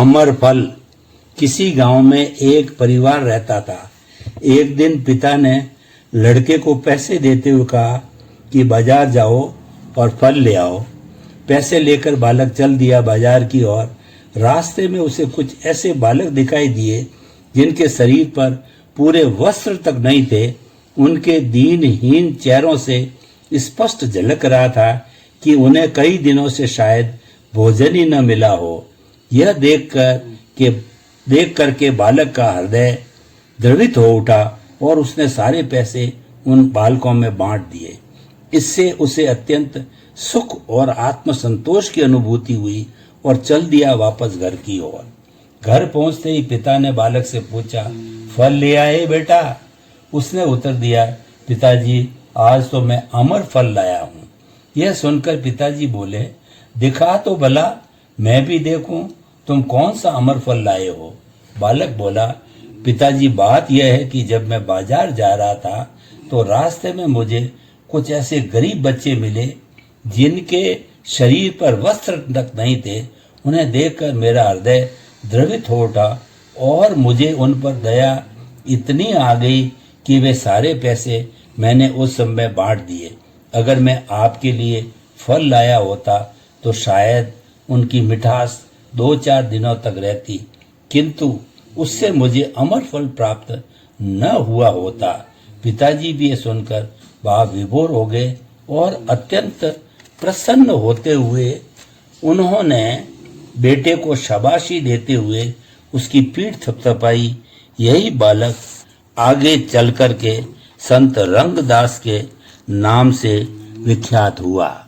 अमर फल। किसी गांव में एक परिवार रहता था। एक दिन पिता ने लड़के को पैसे देते हुए कहा कि बाजार जाओ और फल ले आओ। पैसे लेकर बालक चल दिया बाजार की ओर। रास्ते में उसे कुछ ऐसे बालक दिखाई दिए जिनके शरीर पर पूरे वस्त्र तक नहीं थे। उनके दीनहीन चेहरों से स्पष्ट झलक रहा था कि उन्हें कई दिनों से शायद भोजन ही न मिला हो। यह देख कर के बालक का हृदय द्रवित हो उठा और उसने सारे पैसे उन बालकों में बांट दिए। इससे उसे अत्यंत सुख और आत्मसंतोष की अनुभूति हुई और चल दिया वापस घर की ओर। घर पहुंचते ही पिता ने बालक से पूछा, फल ले आए बेटा? उसने उत्तर दिया, पिताजी आज तो मैं अमर फल लाया हूँ। यह सुनकर पिताजी बोले, दिखा तो भला, मैं भी देखूं तुम कौन सा अमर फल लाए हो। बालक बोला, पिताजी बात यह है कि जब मैं बाजार जा रहा था तो रास्ते में मुझे कुछ ऐसे गरीब बच्चे मिले जिनके शरीर पर वस्त्र तक नहीं थे। उन्हें देखकर मेरा हृदय द्रवित हो उठा और मुझे उन पर दया इतनी आ गई कि वे सारे पैसे मैंने उस समय बांट दिए। अगर मैं आपके लिए फल लाया होता तो शायद उनकी मिठास 2-4 दिनों तक रहती, किंतु उससे मुझे अमर फल प्राप्त न हुआ होता। पिताजी भी ये सुनकर भाव विभोर हो गए और अत्यंत प्रसन्न होते हुए उन्होंने बेटे को शाबाशी देते हुए उसकी पीठ थपथपाई। यही बालक आगे चल कर के संत रंगदास के नाम से विख्यात हुआ।